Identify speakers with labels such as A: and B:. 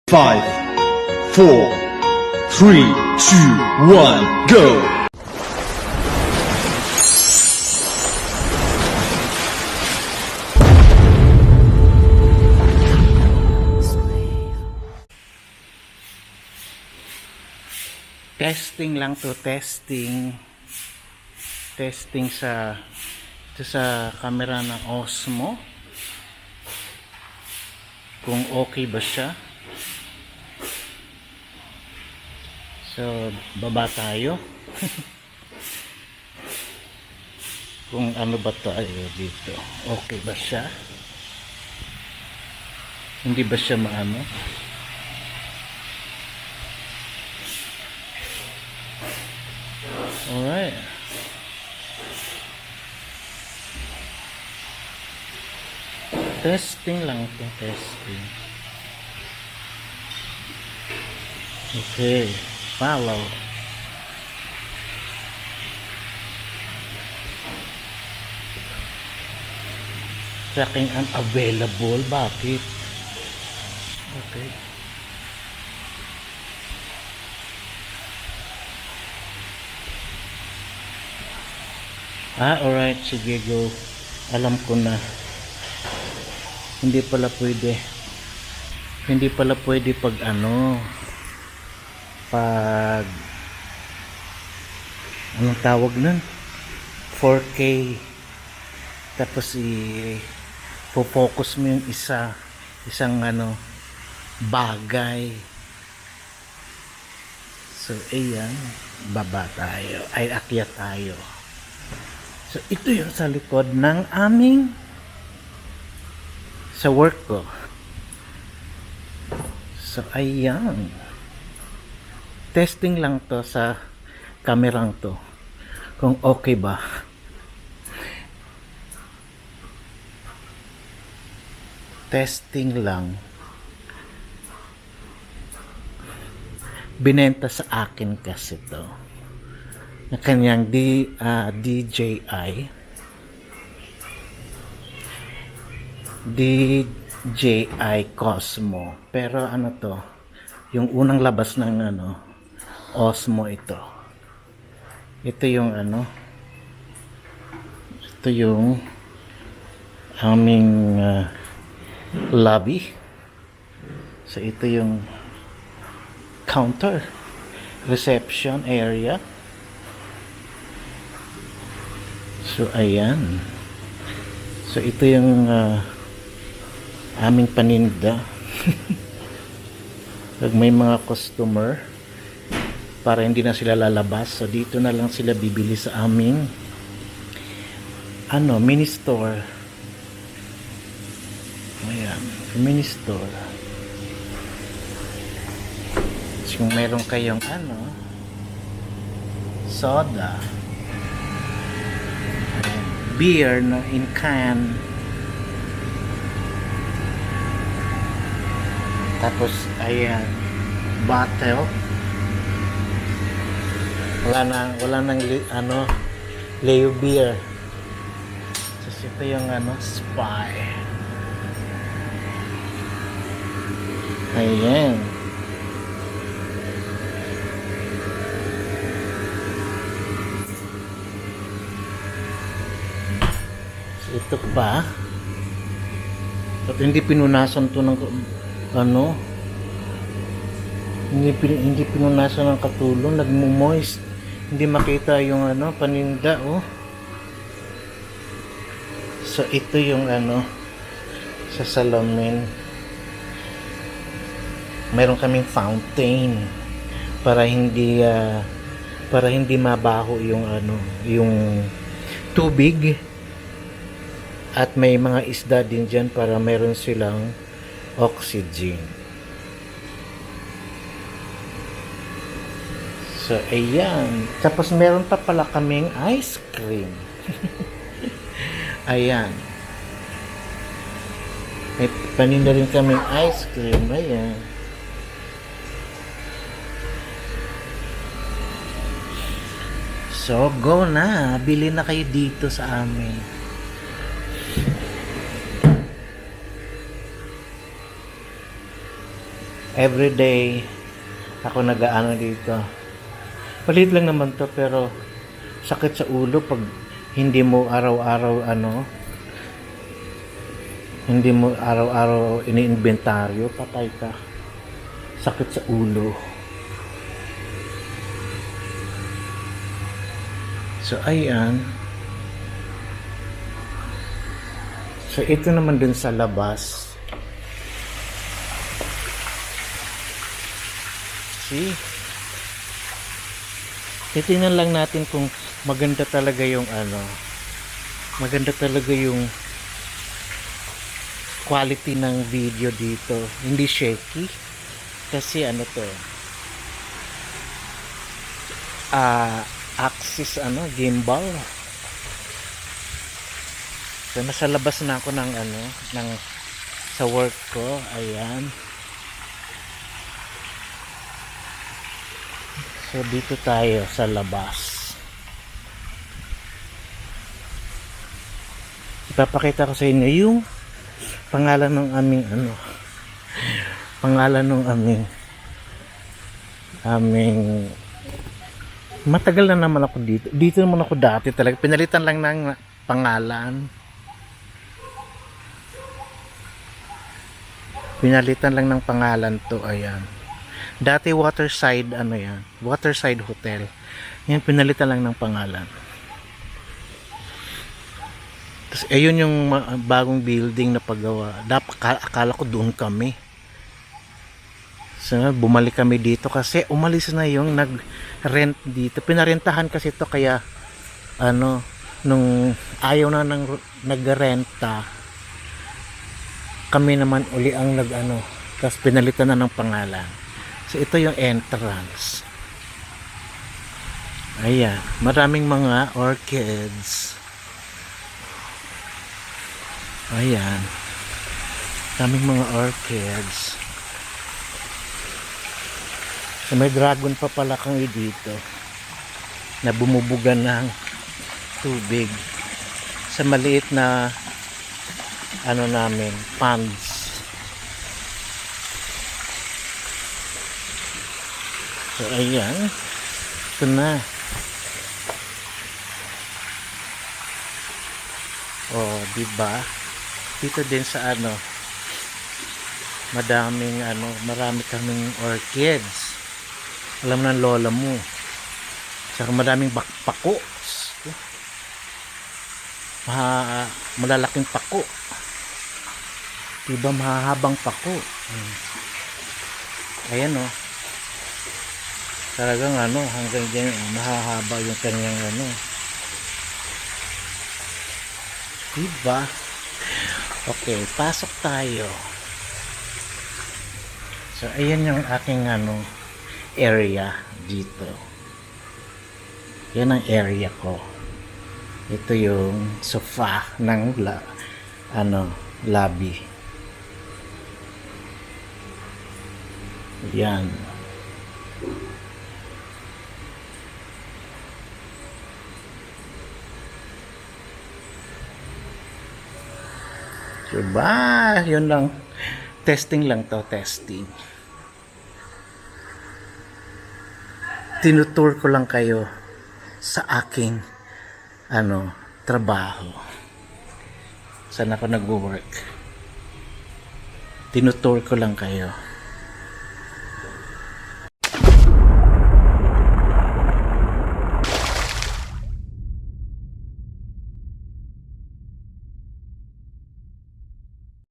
A: 5, 4, 3, 2, 1, go!
B: Testing lang to, testing sa camera ng Osmo kung okay ba siya. So baba tayo. Kung ano ba tayo dito, okay ba siya, hindi ba siya maano. Alright. Testing lang ito, testing. Okay, follow. Tracking unavailable, bakit? Okay. Alright, sige, go. Alam ko na. Hindi pala pwede pag anong tawag nun? 4K. Tapos focus mo yung isang bagay. So, ayan. Baba tayo. Ay, akyat tayo. So, ito yung sa likod ng sa work ko. So, ayan. Testing lang to sa kamerang to. Kung okay ba. Testing lang. Binenta sa akin kasi to. Na kanyang DJI Cosmo. Pero ano to? Yung unang labas ng Osmo ito. Ito yung ito yung aming lobby. So ito yung counter, reception area. So ayan. So ito yung aming paninda. Pag may mga customer, para hindi na sila lalabas, so dito na lang sila bibili sa aming mini store. Ayan, mini store. So kung meron kayong soda, beer na in can, tapos ayan, bottle, wala nang Leo beer. So ito yung Spy. Ayan. So ito pa. At hindi pinunasan to ng hindi pinunasan ng katulong, nagmo-moist. Hindi makita yung paninda, oh. So ito yung sa salamin. Meron kaming fountain para hindi mabaho yung yung tubig. At may mga isda din dyan para meron silang oxygen. So, ayan. Tapos, meron pa pala kaming ice cream. Ayan. May paninda rin kaming ice cream. Ayan. So, go na. Bili na kayo dito sa amin. Everyday ako nag-aano dito. Palit lang naman to pero sakit sa ulo pag hindi mo araw-araw hindi mo araw-araw iniinventaryo, patay ka. Sakit sa ulo. So ayan. So ito naman dun sa labas. See? Titingnan lang natin kung maganda talaga yung maganda talaga yung quality ng video dito. Hindi shaky. Kasi to, Axis gimbal. So nasa labas na ako ng sa work ko. Ayan. So dito tayo sa labas. Ipapakita ko sa inyo yung pangalan ng aming matagal na naman ako dito naman ako dati talaga, pinalitan lang ng pangalan, to. Ayan, dati Waterside Waterside Hotel, yan, pinalitan lang ng pangalan. Tapos ayun yung bagong building na paggawa. Dapat akala ko doon kami. So bumalik kami dito kasi umalis na yung nag-rent dito. Pinarentahan kasi ito, kaya nung ayaw na ng nag-renta, kami naman uli ang tapos pinalitan na ng pangalan. So ito yung entrance. Ayan, maraming mga orchids. Ayan, daming mga orchids. So, may dragon pa pala kami dito na bumubugan ng tubig sa maliit na namin ponds. So ayan, ito na. Oh, diba? Dito din sa marami kaming orchids. Alam ng lola mo. Saka maraming pako. Malalaking pako. Diba, mahahabang pako. Ayan talagang hanggang dyan mahahaba yung kanyang diba? Okay, pasok tayo. So ayan yung aking area dito. Yan ang area ko. Ito yung sofa ng lobby. Yan. Diba? Yun lang. Testing lang to. Testing. Tinutour ko lang kayo sa aking trabaho. Saan ako nag-work. Tinutour ko lang kayo.